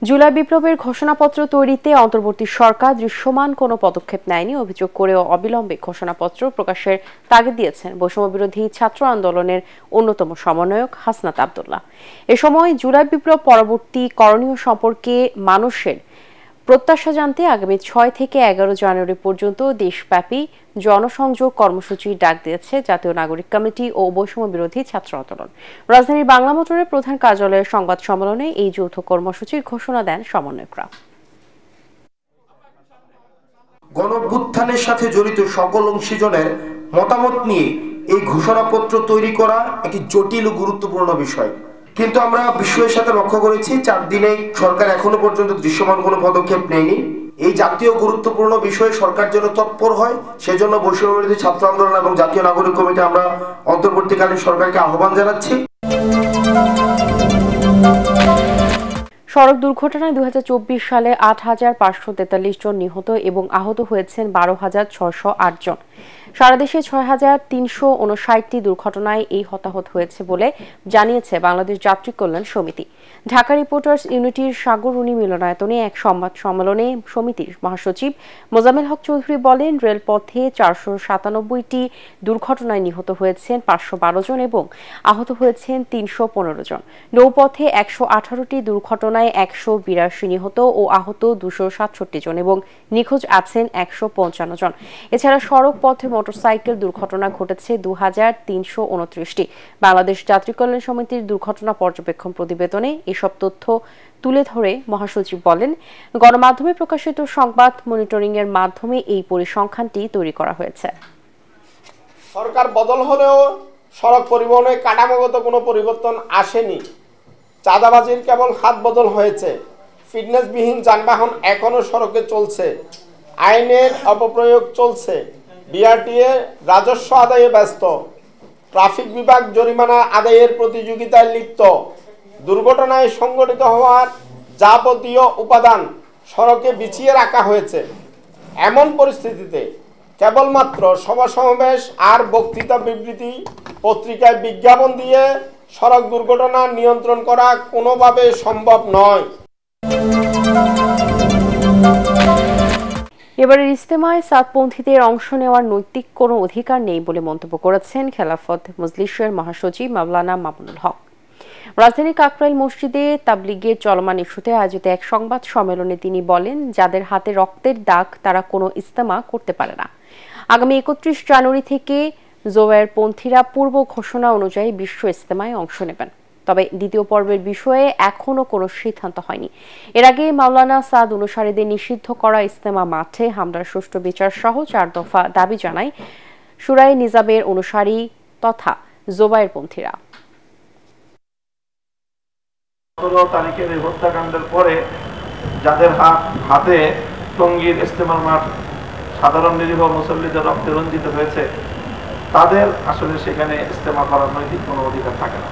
জুলাই বিপ্লবের ঘোষণাপত্র তৈরিতে অন্তর্বর্তী সরকার দৃশ্যমান কোনো পদক্ষেপ নেয়নি অভিযোগ করেও অবিলম্বে ঘোষণাপত্র প্রকাশের তাগিদ দিয়েছেন বৈষম্য বিরোধী ছাত্র আন্দোলনের অন্যতম সমন্বয়ক হাসনাত আব্দুল্লাহ। এ সময় জুলাই বিপ্লব পরবর্তী করণীয় সম্পর্কে মানুষের প্রত্যাশা জানতে আগামী 6 থেকে 11 জানুয়ারি পর্যন্ত দেশব্যাপী জনসংযোগ কর্মসূচি ডাক দিয়েছে জাতীয় নাগরিক কমিটি ও বৈষম্য বিরোধী ছাত্র আন্দোলন। রাজধানীর বাংলা মোটরের প্রধান কার্যালয়ের সংবাদ সম্মেলনে এই যৌথ কর্মসূচির ঘোষণা দেন সমন্বয়করা। গণঅভ্যুত্থানের সাথে জড়িত সকল অংশীজনের মতামত নিয়ে এই ঘোষণাপত্র তৈরি করা একটি জটিল ও গুরুত্বপূর্ণ বিষয়, কিন্তু আমরা বিস্ময়ের সাথে লক্ষ্য করেছি 4 দিনে সরকার এখনো পর্যন্ত দৃশ্যমান কোনো পদক্ষেপ নেয়নি। এই জাতীয় গুরুত্বপূর্ণ বিষয়ে সরকার যেন তৎপর হয়, সেজন্য বৈষম্য বিরোধী ছাত্র আন্দোলন এবং জাতীয় নাগরিক কমিটি আমরা অন্তর্বর্তীকালীন সরকারকে আহ্বান জানাচ্ছি। সড়ক দুর্ঘটনায় 2024 সালে 8,543 জন নিহত এবং আহত হয়েছেন 12,608 জন। সারা দেশে 6,359টি দুর্ঘটনায় এই হতাহত হয়েছে বলে জানিয়েছে বাংলাদেশ যাত্রী কল্যাণ সমিতি। ঢাকা রিপোর্টার্স ইউনিটির সাগররুনি মিলনায়তনে এক সংবাদ সম্মেলনে সমিতির মহাসচিব মোজাম্মেল হক চৌধুরী বলেন, রেলপথে 497টি দুর্ঘটনায় নিহত হয়েছেন 512 জন এবং আহত হয়েছেন 315 জন। নৌপথে 118টি দুর্ঘটনায় 182 নিহত ও আহত 267 জন এবং নিখোঁজ আছেন 155 জন। এছাড়া সড়ক পথে মোটরসাইকেল দুর্ঘটনা ঘটেছে 2329টি। বাংলাদেশ যাত্রী কল্যাণ সমিতির দুর্ঘটনা পর্যবেক্ষণ প্রতিবেদনে এসব তথ্য তুলে ধরে মহাসচিব বলেন, গণমাধ্যমে প্রকাশিত সংবাদ মনিটরিং এর মাধ্যমে এই পরিসংখ্যানটি তৈরি করা হয়েছে। সরকার বদল হলেও সড়ক পরিবহনে কাঠামোগত কোনো পরিবর্তন আসেনি। চাঁদাবাজির কেবল হাত বদল হয়েছে। ফিটনেসবিহীন যানবাহন এখনো সড়কে চলছে, আইনের অপপ্রয়োগ চলছে, বিআরটিএ রাজস্ব আদায়ে ব্যস্ত, ট্রাফিক বিভাগ জরিমানা আদায়ের প্রতিযোগিতায় লিপ্ত, দুর্ঘটনায় সংঘটিত হওয়ার যাবতীয় উপাদান সড়কে বিছিয়ে রাখা হয়েছে। এমন পরিস্থিতিতে কেবলমাত্র সভা সমাবেশ আর বক্তৃতা বিবৃতি, পত্রিকায় বিজ্ঞাপন দিয়ে সড়ক দুর্ঘটনা নিয়ন্ত্রণ করা কোনোভাবে সম্ভব নয়। এবারের ইজতেমায় সাতপন্থীদের অংশ নেওয়ার নৈতিক কোনো অধিকার নেই বলে মন্তব্য করেছেন খেলাফত মজলিসের মহাসচিব মাওলানা মামুনুল হক। রাজধানীর কাকরাইল মসজিদে তাবলিগের চলমান ইস্যুতে আয়োজিত এক সংবাদ সম্মেলনে তিনি বলেন, যাদের হাতে রক্তের দাগ তারা কোনো ইজতেমা করতে পারে না। আগামী 31 জানুয়ারি থেকে জোয়ার পন্থীরা পূর্ব ঘোষণা অনুযায়ী বিশ্ব ইজতেমায় অংশ নেবেন, তবে দ্বিতীয় পর্বের বিষয়ে এখনো কোনো সিদ্ধান্ত হয়নি। এর আগে মাওলানা সাদ অনুসারীদের নিষিদ্ধ করা ইজতেমা মাঠে হামলার সুষ্ঠু বিচার সহ 4 দফা দাবি জানায় শুরায়ে নিজামের অনুসারী তথা জোবায়ের পন্থীরা। 17 তারিখের এই হত্যাকাণ্ডের পরে যাদের হাতে টঙ্গীর ইজতেমার মাঠ সাধারণ নিরীহ মুসল্লিদের রক্তে রঞ্জিত হয়েছে, তাদের আসলে সেখানে ইজতেমা করার নৈতিক কোনো অধিকার থাকে না।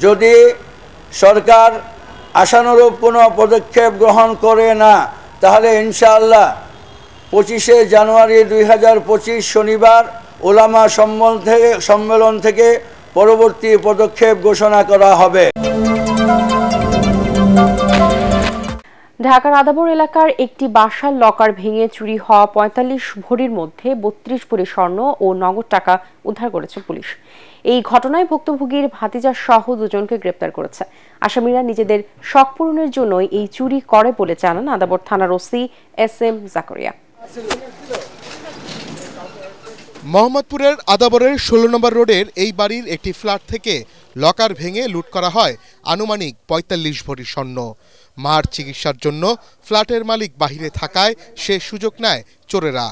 যদি সরকার আশানুরূপ কোনো পদক্ষেপ গ্রহণ করে না, তাহলে ইনশাআল্লাহ 25শে জানুয়ারি 2025 শনিবার উলামা সম্মেলন থেকে পরবর্তী পদক্ষেপ ঘোষণা করা হবে। ঢাকার আদাবর এলাকার একটি বাসার লকার ভেঙে চুরি হওয়া 45 ভরির মধ্যে 32 ভরি স্বর্ণ ও নগদ টাকা উদ্ধার করেছে পুলিশ। এই ঘটনায় ভুক্তভোগীর ভাতিজা সহ 2 জনকে গ্রেপ্তার করেছে। আসামিরা নিজেদের শখ পূরণের জন্য এই চুরি করে বলে জানান আদাবর থানার ওসি SM জাকারিয়া। মোহাম্মদপুরের আদাবরের 16 নম্বর রোডের এই বাড়ির একটি ফ্ল্যাট থেকে লকার ভেঙে লুট করা হয় আনুমানিক 45 ভরি স্বর্ণ। মার চিকিৎসার জন্য ফ্ল্যাটের মালিক বাহিরে থাকায় সে সুযোগ নেয় চোরেরা।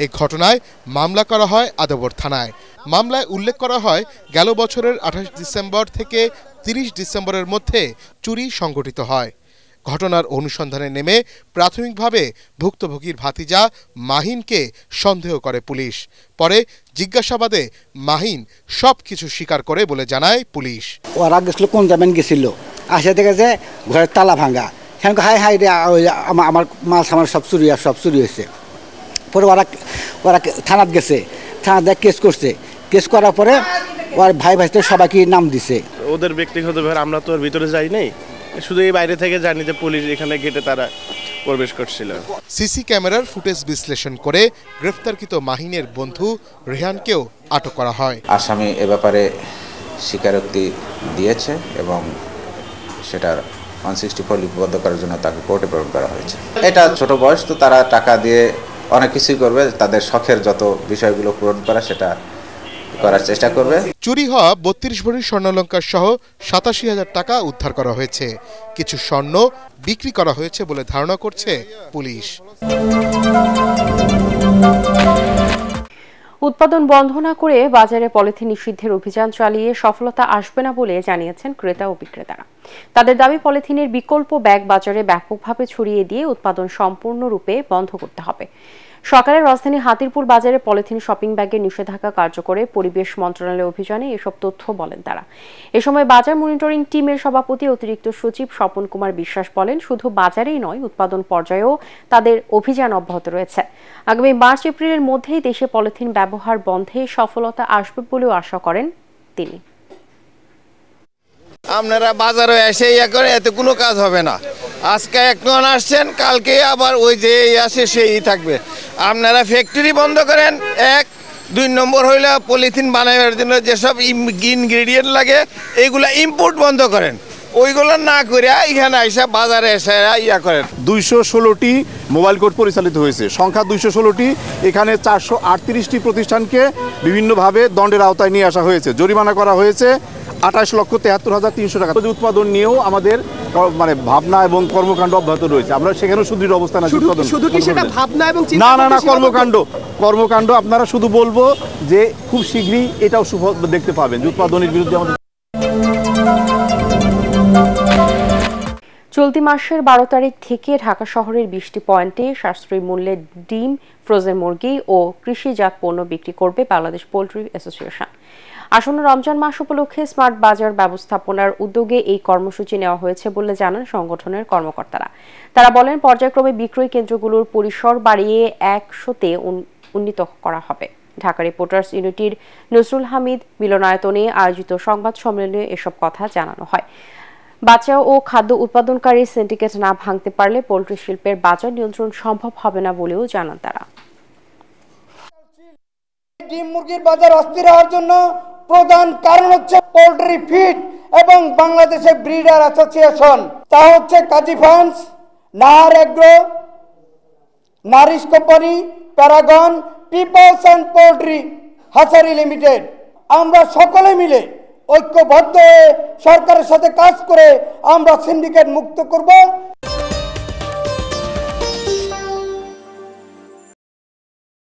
এই ঘটনায় মামলা করা হয় আদাবর থানায়। মামলায় উল্লেখ করা হয়, গেল বছরের 28 ডিসেম্বর থেকে 30 ডিসেম্বরের মধ্যে চুরি সংঘটিত হয়। ঘটনার অনুসন্ধানে নেমে প্রাথমিকভাবে ভুক্তভোগীর ভাতিজা মাহিনকে সন্দেহ করে পুলিশ। পরে জিজ্ঞাসাবাদে মাহিন সবকিছু স্বীকার করে বলে জানায় পুলিশ। ওরা গেছিল কোন যাবেন গেছিল, আসে দেখে যে ঘরের তালা ভাঙা, সেখানে হাই হাই রে আমার মাছ আমার সব চুরি হয়েছে। পরে ওরা থানাত গেছে, থানাতে কেস করছে, কেস করার পরে ওর ভাই ভাইতে সবাইকে নাম দিছে। ওদের ব্যক্তিগত ব্যাপার, আমরা তো ওর ভিতরে যাই নাই, শুধু এই বাইরে থেকে জানি যে পুলিশ এখানে গেটে তারা প্রবেশ করছিল। সিসি ক্যামেরার ফুটেজ বিশ্লেষণ করে গ্রেফতারকৃত মাহিনের বন্ধু রেহানকেও আটক করা হয়। আসামি এ ব্যাপারে স্বীকারোক্তি দিয়েছে এবং সেটার 164 লিপিবদ্ধ করার জন্য তাকে কোর্টে প্রেরণ করা হয়েছে। এটা ছোট বয়স, তো তারা টাকা দিয়ে অনেক কিছুই করবে, তাদের শখের যত বিষয়গুলো পূরণ করা সেটা করার চেষ্টা করবে। চুরি হওয়া 32 ভরি স্বর্ণালংকার সহ 87,000 টাকা উদ্ধার করা হয়েছে। কিছু স্বর্ণ বিক্রি করা হয়েছে বলে ধারণা করছে পুলিশ। উৎপাদন বন্ধ না করে বাজারে পলিথিন নিষিদ্ধের অভিযান চালিয়ে সফলতা আসবে না বলে জানিয়েছেন ক্রেতা ও বিক্রেতারা। তাদের দাবি, পলিথিনের বিকল্প ব্যাগ বাজারে ব্যাপকভাবে ছড়িয়ে দিয়ে উৎপাদন সম্পূর্ণরূপে বন্ধ করতে হবে। সকালে রাজধানী হাতিরপুল বাজারে পলিথিন শপিং ব্যাগের নিষেধাজ্ঞা কার্যকরে পরিবেশ মন্ত্রণালয়ের অভিযানে এসব তথ্য বলেন তারা। এ সময় বাজার মনিটরিং টিমের সভাপতি অতিরিক্ত সচিব স্বপন কুমার বিশ্বাস বলেন, শুধু বাজারেই নয়, উৎপাদন পর্যায়েও তাদের অভিযান অব্যাহত রয়েছে। আগামী মার্চ এপ্রিলের মধ্যেই দেশে পলিথিন ব্যবহার বন্ধে সফলতা আসবে বলেও আশা করেন তিনি। আপনারা বাজারে এসে করে এতে কোনো কাজ হবে না। আজকে এক টন আসছেন, কালকে আবার ওই যে আসে সেই থাকবে। আপনারা ফ্যাক্টরি বন্ধ করেন, 1, 2 নম্বর হইলে পলিথিন বানাবার জন্য যেসব ইনগ্রেডিয়েন্ট লাগে এগুলা ইম্পোর্ট বন্ধ করেন। ওইগুলো না করে এখানে এসে বাজারে এসে করেন। 216টি মোবাইল কোর্ট পরিচালিত হয়েছে, সংখ্যা 216টি। এখানে 438টি প্রতিষ্ঠানকে বিভিন্নভাবে দণ্ডের আওতায় নিয়ে আসা হয়েছে, জরিমানা করা হয়েছে 28,73,300 টাকা। উৎপাদন নিয়েও আমাদের ভাবনা এবং কর্মকাণ্ড অব্যাহত রয়েছে। আমরা সেখানেও সুদৃঢ় অবস্থান আছে। শুধু কি সেটা ভাবনা এবং না কর্মকাণ্ড আপনারা শুধু বলবো যে খুব শীঘ্রই এটাও সুফল দেখতে পাবেন যে উৎপাদনের বিরুদ্ধে আমাদের। চলতি মাসের 12 তারিখ থেকে ঢাকা শহরের 20টি পয়েন্টে সাশ্রয়ী মূল্যে ডিম, ফ্রোজেন মুরগি ও কৃষিজাত পণ্য বিক্রি করবে বাংলাদেশ পোল্ট্রি অ্যাসোসিয়েশন। আসন্ন রমজান মাস উপলক্ষে স্মার্ট বাজার ব্যবস্থাপনার উদ্যোগে এই কর্মসূচি নেওয়া হয়েছে বলে জানান সংগঠনের কর্মকর্তারা। তারা বলেন, পর্যায়ক্রমে বিক্রয় কেন্দ্রগুলোর পরিসর বাড়িয়ে 100-তে উন্নীত করা হবে। ঢাকা রিপোর্টার্স ইউনিটির নজরুল হামিদ মিলনায়তনে আয়োজিত সংবাদ সম্মেলনে এসব কথা জানানো হয়। বাচ্চা ও খাদ্য উৎপাদনকারী সিন্ডিকেট না ভাঙতে পারলে পোল্ট্রি শিল্পের বাজার নিয়ন্ত্রণ সম্ভব হবে না বলেও জানান তারা। ডিম মুরগির বাজার অস্থির হওয়ার জন্য প্রধান কারণ হচ্ছে পোল্ট্রি ফিড এবং বাংলাদেশের ব্রিডার অ্যাসোসিয়েশন, তা হচ্ছে Kazi farms, Nahar agro, Nourish company, Paragon, peoples and poultry hatchery limited. আমরা সকলে মিলে ঐক্যবদ্ধ হয়ে সরকারের সাথে কাজ করে আমরা সিন্ডিকেট মুক্ত করব।